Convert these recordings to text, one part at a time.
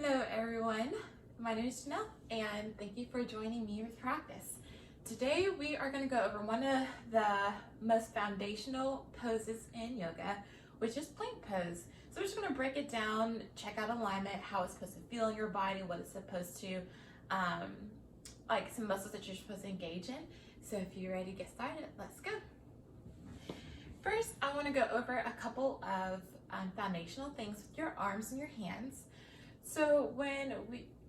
Hello everyone, my name is Janelle and thank you for joining me with practice. Today we are going to go over one of the most foundational poses in yoga, which is plank pose. So we're just going to break it down, check out alignment, how it's supposed to feel in your body, what it's supposed to, like some muscles that you're supposed to engage in. So if you're ready to get started, let's go. First, I want to go over a couple of foundational things with your arms and your hands. So when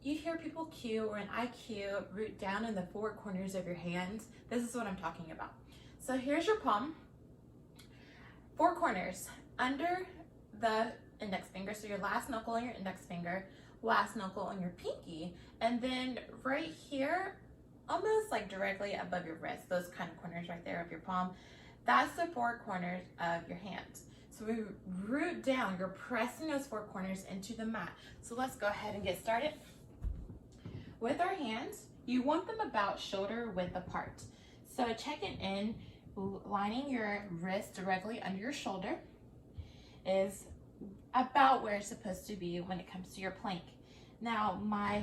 you hear people cue, or an IQ, root down in the four corners of your hands, this is what I'm talking about. So here's your palm, four corners, under the index finger, so your last knuckle on your index finger, last knuckle on your pinky, and then right here, almost like directly above your wrist, those kind of corners right there of your palm, that's the four corners of your hands. So we root down, you're pressing those four corners into the mat. So let's go ahead and get started. With our hands, you want them about shoulder width apart. So check it in, lining your wrist directly under your shoulder is about where it's supposed to be when it comes to your plank. Now my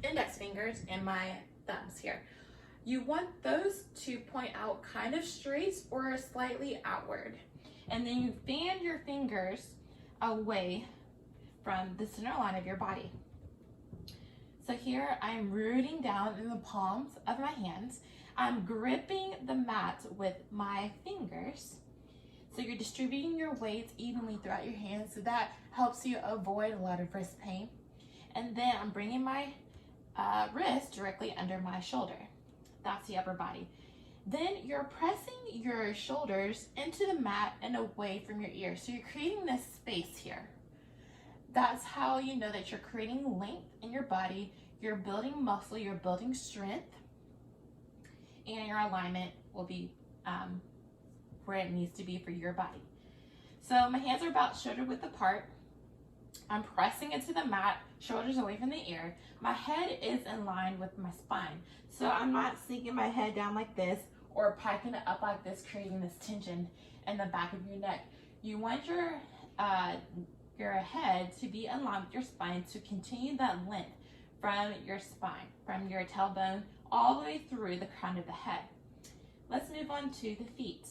index fingers and my thumbs here, you want those to point out kind of straight or slightly outward. And then you fan your fingers away from the center line of your body. So here I'm rooting down in the palms of my hands. I'm gripping the mat with my fingers. So you're distributing your weight evenly throughout your hands, so that helps you avoid a lot of wrist pain. And then I'm bringing my wrist directly under my shoulder. That's the upper body. Then you're pressing your shoulders into the mat and away from your ears. So you're creating this space here. That's how you know that you're creating length in your body, you're building muscle, you're building strength, and your alignment will be where it needs to be for your body. So my hands are about shoulder width apart. I'm pressing into the mat, shoulders away from the ear. My head is in line with my spine. So I'm not sinking my head down like this or piking it up like this, creating this tension in the back of your neck. You want your head to be in line with your spine to continue that length from your spine, from your tailbone, all the way through the crown of the head. Let's move on to the feet.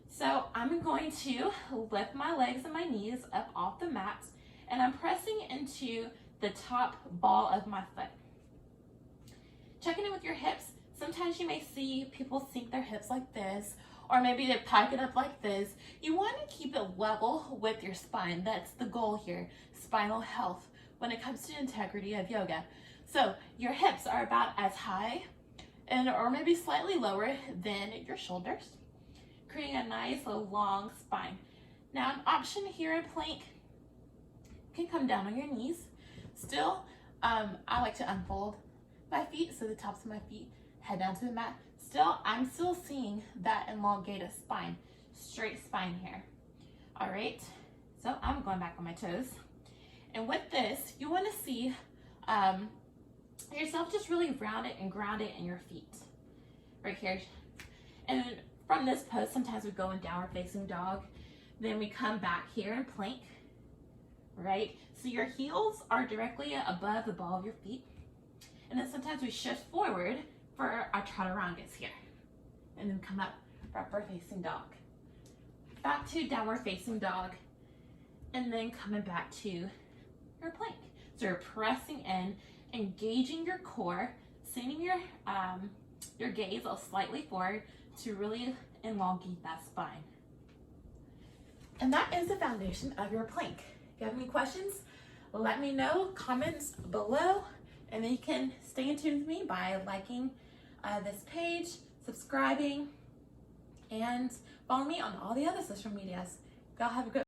So I'm going to lift my legs and my knees up off the mat, and I'm pressing into the top ball of my foot. Checking in with your hips. Sometimes you may see people sink their hips like this, or maybe they pike it up like this. You want to keep it level with your spine. That's the goal here, spinal health, when it comes to integrity of yoga. So your hips are about as high or maybe slightly lower than your shoulders, creating a nice long spine. Now an option here in plank, you can come down on your knees. Still, I like to unfold my feet, so the tops of my feet head down to the mat. Still, I'm still seeing that elongated spine, straight spine here. All right, so I'm going back on my toes. And with this, you want to see yourself just really rounded and grounded in your feet, right here. And from this pose, sometimes we go in downward facing dog, then we come back here in plank, right? So your heels are directly above the ball of your feet. And then sometimes we shift forward for our chaturangas here. And then come up for upward facing dog. Back to downward facing dog. And then coming back to your plank. So you're pressing in, engaging your core, sending your gaze slightly forward to really elongate that spine. And that is the foundation of your plank. If you have any questions, let me know, comments below, and then you can stay in tune with me by liking this page, subscribing, and follow me on all the other social medias. Y'all have a good